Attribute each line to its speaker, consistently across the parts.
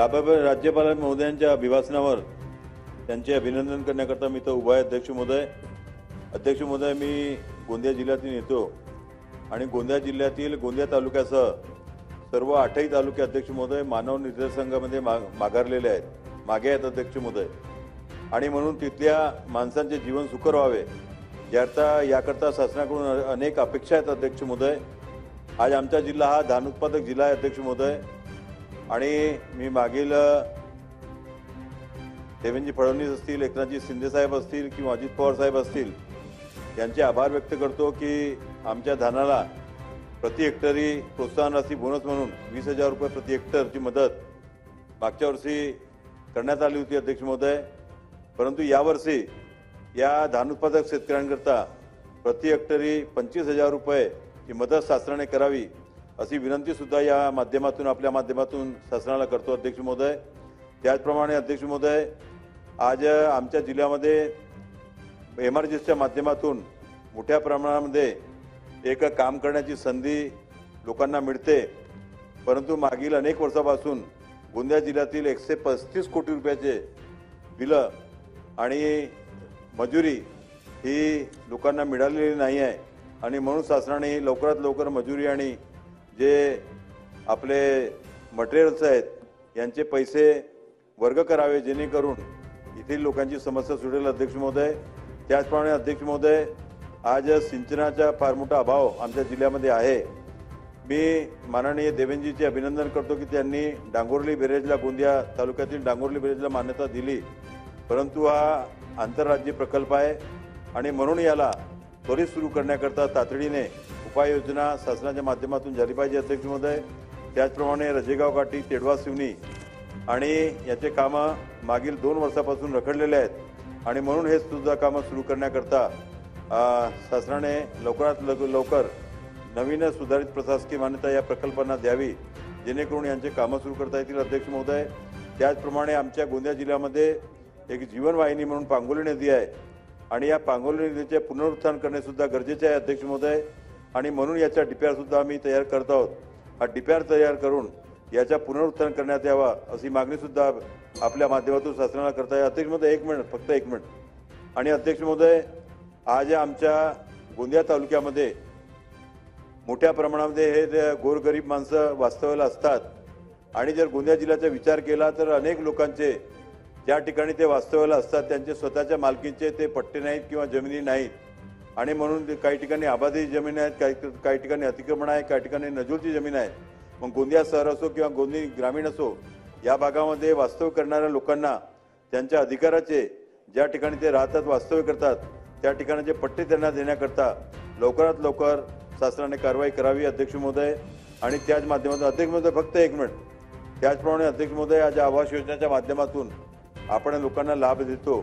Speaker 1: राज्यपाल महोदयांच्या अभिभाषणावर त्यांचे अभिनंदन करण्याकरता मी तर उभा आहे। अध्यक्ष महोदय, मी गोंदिया जिल्ह्यातून येतो आणि गोंदिया जिल्ह्यातील गोंदिया तालुक्यासह सर्व 8ही तालुके अध्यक्ष महोदय मानव निर्देशांकामध्ये माघारलेले आहेत, मागे आहेत अध्यक्ष महोदय। आणि म्हणून तिथल्या माणसांचे जीवन सुकर व्हावे याकरता शासनाकडून अनेक अपेक्षा आहेत अध्यक्ष महोदय। आज आमचा जिल्हा हा धान उत्पादक जिल्हा आहे अध्यक्ष महोदय। आणि मी मागील देवेंद्र फडणवीस असतील, एकनाथजी शिंदे साहेब असतील किंवा अजित पवार साहेब असतील यांचे आभार व्यक्त करतो की आमच्या धानाला प्रति हेक्टरी प्रोत्साहन राशी बोनस म्हणून 20,000 रुपये प्रति हेक्टरची मदत मागच्या वर्षी करण्यात आली होती अध्यक्ष महोदय। परंतु यावर्षी या धान उत्पादक शेतकऱ्यांकरता प्रति हेक्टरी 25,000 रुपये ही मदत शासनाने करावी अशी विनंती सुद्धा या माध्यमातून आपल्या माध्यमातून शासनाला करतो अध्यक्ष महोदय। त्याचप्रमाणे अध्यक्ष महोदय, आज आमच्या जिल्ह्यामध्ये एमआरजीएसच्या माध्यमातून मोठ्या प्रमाणामध्ये एक काम करण्याची संधी लोकांना मिळते। परंतु मागील अनेक वर्षापासून गोंदिया जिल्ह्यातील 135 कोटी रुपयाचे बिलं आणि मजुरी ही लोकांना मिळालेली नाही आहे आणि म्हणून शासनाने लवकरात लवकर मजुरी आणि जे आपले मटेरियल्स आहेत यांचे पैसे वर्ग करावे जेणेकरून येथील लोकांची समस्या सुटेल अध्यक्ष महोदय। त्याचप्रमाणे अध्यक्ष महोदय, आज सिंचनाचा फार मोठा अभाव आमच्या जिल्ह्यामध्ये आहे। मी माननीय देवेंद्रजीचे अभिनंदन करतो की त्यांनी डांगोर्ली बेरेजला, गोंदिया तालुक्यातील डांगोर्ली बेरेजला मान्यता दिली। परंतु हा आंतरराज्य प्रकल्प आहे आणि म्हणून याला त्वरित सुरू करण्याकरता तातडीने उपाययोजना शासनाच्या माध्यमातून झाली पाहिजे अध्यक्ष महोदय। त्याचप्रमाणे रजेगाव घाटी, तेडवा शिवणी आणि याचे कामं मागील 2 वर्षापासून रखडलेले आहेत आणि म्हणून हे सुद्धा कामं सुरू करण्याकरता शासनाने लवकरात लवकर नवीन सुधारित प्रशासकीय मान्यता या प्रकल्पांना द्यावी जेणेकरून यांचे कामं सुरू करता येतील अध्यक्ष महोदय। त्याचप्रमाणे आमच्या गोंदिया जिल्ह्यामध्ये एक जीवनवाहिनी म्हणून पांगोली नदी आहे आणि या पांगोली नदीचे पुनरुत्थान करणे सुद्धा गरजेचे आहे अध्यक्ष महोदय। आणि म्हणून याचा डीपीआर सुद्धा आम्ही तयार करत आहोत। हा डीपीआर तयार करून याचा पुनरुत्थान करण्यात यावा अशी मागणी सुद्धा आपल्या माध्यमातून शासनाला करता आहे अध्यक्ष महोदय। फक्त एक मिनिट। आणि अध्यक्ष महोदय, आज आमच्या गोंदिया तालुक्यामध्ये मोठ्या प्रमाणामध्ये हे गोरगरीब माणसं वास्तव्याला असतात आणि जर गोंदिया जिल्ह्याचा विचार केला तर अनेक लोकांचे ज्या ठिकाणी ते वास्तव्याला असतात त्यांचे स्वतःच्या मालकीचे ते पट्टे नाहीत किंवा जमिनी नाहीत आणि म्हणून काही ठिकाणी आबादी जमीन आहेत, काही ठिकाणी अतिक्रमण आहे, काही ठिकाणी नजूलची जमीन आहे। मग गोंदिया शहर असो किंवा गोंदिया ग्रामीण असो, या भागामध्ये वास्तव्य करणाऱ्या लोकांना त्यांच्या अधिकाराचे ज्या ठिकाणी ते राहतात, वास्तव्य करतात त्या ठिकाणाचे पट्टे त्यांना देण्याकरता लवकरात लवकर शासनाने कारवाई करावी अध्यक्ष महोदय। आणि त्याच माध्यमातून अध्यक्ष महोदय, फक्त एक मिनिट। त्याचप्रमाणे अध्यक्ष महोदय, आज आवास योजनेच्या माध्यमातून आपण लोकांना लाभ देतो,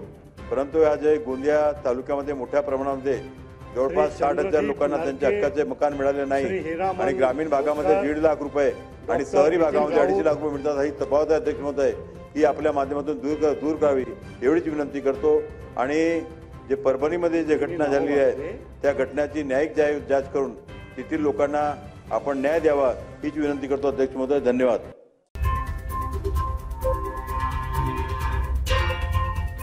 Speaker 1: परंतु आज गोंदिया तालुक्यामध्ये मोठ्या प्रमाणामध्ये जवळपास 60,000 लोकांना त्यांच्या हक्काचे मकान मिळाले नाही आणि ग्रामीण भागामध्ये 1.5 लाख रुपये आणि शहरी भागामध्ये 2.5 लाख रुपये मिळतात। ही तफावत आहे अध्यक्ष महोदय, ही आपल्या माध्यमातून दूर करावी एवढीच विनंती करतो। आणि जे परभणीमध्ये जे घटना झाली आहे त्या घटनेची न्यायिक जांच करून तेथील लोकांना आपण न्याय द्यावा हीच विनंती करतो अध्यक्ष महोदय। धन्यवाद।